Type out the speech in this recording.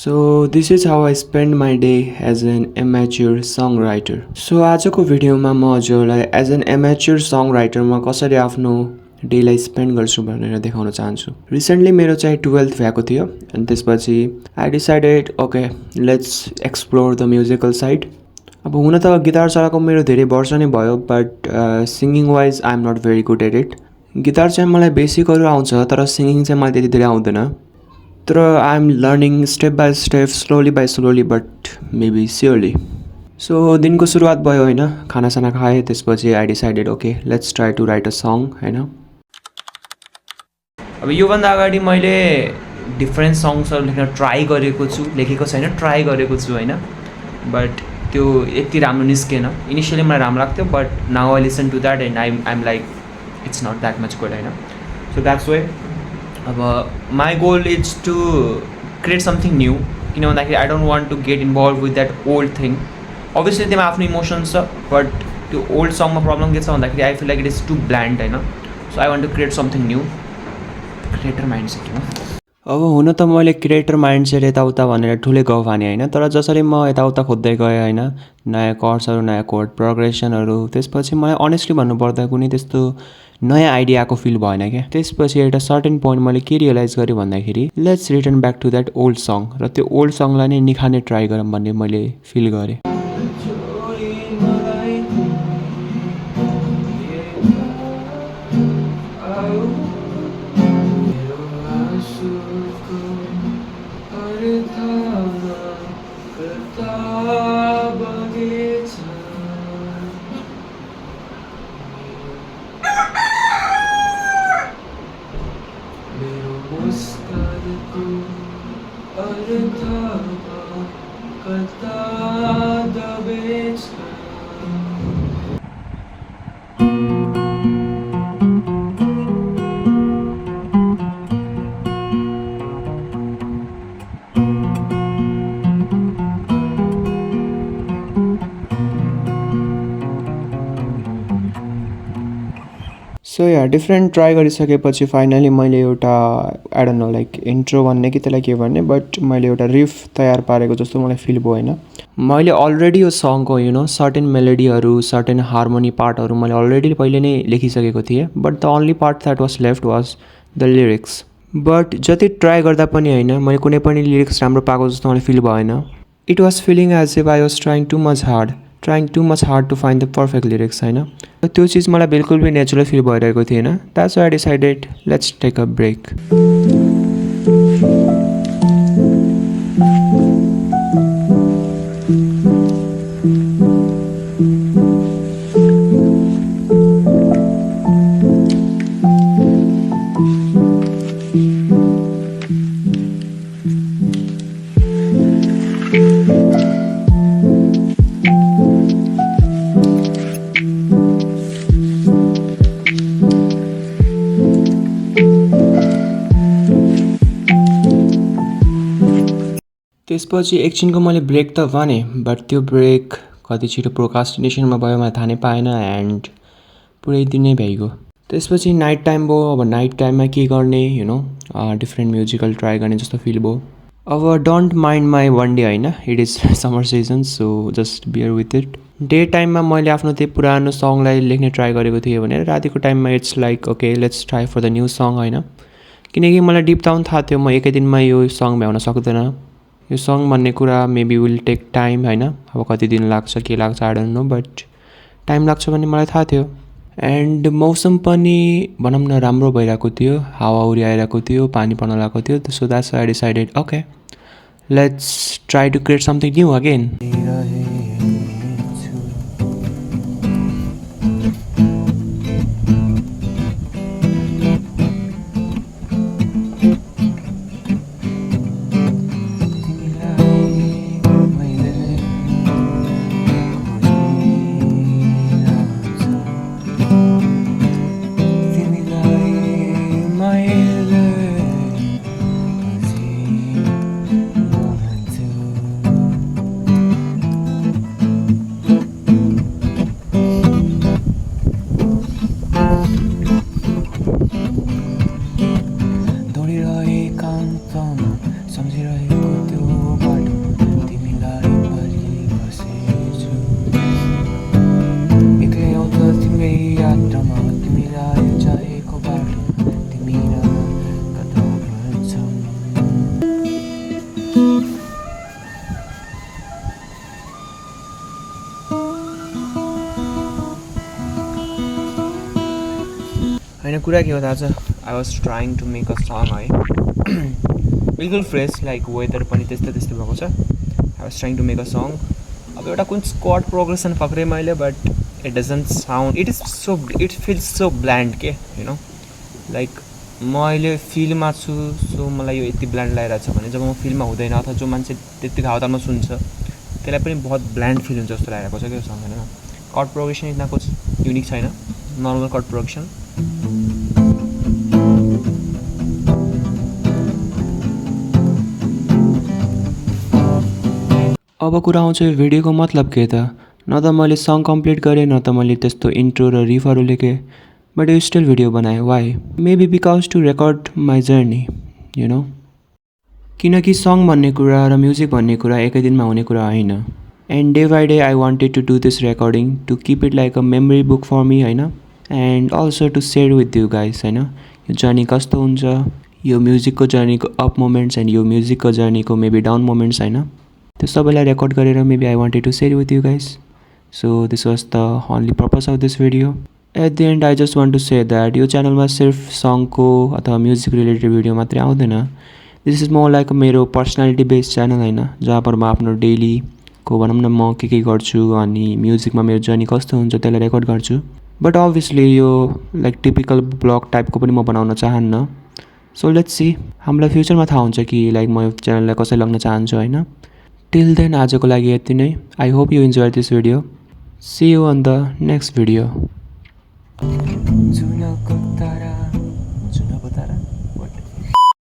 So this is how I spend my day as an amateur songwriter. So आजको भिडियोमा म हजुरलाई as an amateur song राइटरमा कसरी आफ्नो डेलाई स्पेन्ड गर्छु भनेर देखाउन चाहन्छु। रिसेन्टली मेरो चाहिँ 12th भएको थियो अनि त्यसपछि I decided okay let's explore the musical side. अब हुन त गिटार चलाएको मेरो धेरै वर्ष नै भयो but singing wise I am not very good at it. Guitar चाहिँ मलाई बेसिकहरू आउँछ तर सिङ्गिङ चाहिँ मलाई त्यति धेरै आउँदैन। तर I am learning step by slowly but maybe surely. So दिनको सुरुवात भयो होइन, खानासाना खाएँ त्यसपछि I decided okay let's try to write a song होइन। अब योभन्दा अगाडि मैले डिफ्रेन्ट सङ्ग्सहरू लेख्न ट्राई गरेको छु, लेखेको छैन, ट्राई गरेको छु होइन, बट त्यो यति राम्रो निस्केन। इनिसियली मलाई राम्रो लाग्थ्यो but now I listen to that and I'm like it's not that much good होइन। सो द्याट्स वे अब my goal is to create something new, किन भन्दाखेरि I don't want to get involve with that old thing. Obviously त्यसमा आफ्नो emotions छ but त्यो old सङमा problem के छ भन्दाखेरि I feel like it is too bland होइन। So I want to create something new, creator mindset हो। अब हुन त मैले क्रिएटर माइन्डसेट यताउता भनेर ठुलै गफ हाने होइन, तर जसरी म यताउता खोज्दै गएँ होइन, नयाँ कर्ड्सहरू, नयाँ कोड प्रोग्रेसनहरू, त्यसपछि मलाई अनेस्टली भन्नुपर्दा कुनै त्यस्तो नयाँ आइडियाको फिल भएन क्या। त्यसपछि एउटा सर्टेन पोइन्ट मैले के रियलाइज गरेँ भन्दाखेरि let's return back to that old song र त्यो ओल्ड सङलाई नै निखार्ने ट्राई गरौँ भन्ने मैले फिल गरेँ। सो या डिफ्रेन्ट ट्राई गरिसकेपछि फाइनली मैले एउटा I don't know like intro भन्ने कि त्यसलाई के भन्ने, बट मैले एउटा रिफ तयार पारेको जस्तो मलाई फिल भयो होइन। मैले अलरेडी यो सङको सर्टेन मेलोडीहरू, सर्टेन हार्मोनी पार्टहरू मैले अलरेडी पहिले नै लेखिसकेको थिएँ, but the only part that was left was the lyrics. But जति ट्राई गर्दा पनि होइन मैले कुनै पनि लिरिक्स राम्रो पाएको जस्तो मलाई फिल भएन। It was feeling as if I was trying too much hard to find the perfect lyrics होइन। त्यो चिज मलाई बिल्कुल पनि नेचुरल फिल भइरहेको थिएन। That's why I decided let's take a break. त्यसपछि एकछिनको मैले ब्रेक त भने बट त्यो ब्रेक कति छिटो प्रोकास्टिनेसनमा भयो मलाई थाहा नै पाएन एन्ड पुरै दिन नै भइगयो। त्यसपछि नाइट टाइम भयो। अब नाइट टाइममा के गर्ने डिफ्रेन्ट म्युजिकल ट्राई गर्ने जस्तो फिल भयो। अब don't mind my one day होइन, it is summer season so just bear with it. Day टाइममा मैले आफ्नो त्यो पुरानो सङलाई लेख्ने ट्राई गरेको थिएँ भने रातिको टाइममा it's like okay let's try for the new song होइन, किनकि मलाई डिप डाउन थाहा थियो म एकै दिनमा यो सङ भ्याउन सक्दैन। यो सङ भन्ने कुरा मेबी विल टेक टाइम होइन, अब कति दिन लाग्छ के लाग्छ I don't know, but time लाग्छ भन्ने मलाई थाहा थियो। एन्ड मौसम पनि भनौँ न राम्रो भइरहेको थियो, हावा उरिआइरहेको थियो, पानी पर्न लागेको थियो। So that's I decided okay let's try to create something new again. होइन कुरा के हो थाहा छ I was trying to make a song है बिल्कुल फ्रेस लाइक वेदर पनि त्यस्तै त्यस्तै भएको छ I was trying to make a song अब एउटा कुन स्क्वाड प्रोग्रेसन पक्रेँ मैले but it doesn't sound it feels so bland के यु नो लाइक म अहिले फिल्डमा छु सो मलाई यो यति ब्ल्यान्ड लागिरहेको छ भने जब म फिल्डमा हुँदैन अथवा जो मान्छे त्यतिको हावातालमा सुन्छ त्यसलाई पनि बहुत ब्ल्यान्ड फिल हुन्छ जस्तो लागेको छ क्या सङ होइन कर्ड प्रोग्रेसन यिनीहरूको युनिक छैन नर्मल कर्ड प्रोग्रेसन अब कुरा आउँछ यो भिडियोको मतलब के त न त मैले सङ कम्प्लिट गरेँ न त मैले त्यस्तो इन्ट्रो र रिफहरू लेखेँ बट यो स्टिल भिडियो बनाएँ why maybe because to record my journey you know किनकि सङ भन्ने कुरा र म्युजिक भन्ने कुरा एकै दिनमा हुने कुरा होइन and day by day I wanted to do this recording to keep it like a memory book for me होइन and also to share with you guys होइन यो जर्नी कस्तो हुन्छ यो म्युजिकको जर्नीको अप मोमेन्ट्स एन्ड यो म्युजिकको जर्नीको मेबी डाउन मोमेन्ट्स होइन त्यो सबैलाई रेकर्ड गरेर maybe I wanted to share with you guys so this was the only purpose of this video at the end I just want to say that यो च्यानलमा सिर्फ सङको अथवा म्युजिक रिलेटेड भिडियो मात्रै आउँदैन दिस इज मोर लाइक मेरो personality based channel होइन जहाँ पर म आफ्नो डेलीको भनौँ न म के गर्छु अनि म्युजिकमा मेरो जर्नी कस्तो हुन्छ त्यसलाई रेकर्ड गर्छु बट अभियसली यो लाइक टिपिकल ब्लग टाइपको पनि म बनाउन चाहन्न सो लेट्स सी हामीलाई फ्युचरमा थाहा हुन्छ कि लाइक म यो च्यानललाई कसरी लग्न चाहन्छु होइन टिल देन आजको लागि यति नै I hope you enjoy this video see you on the next video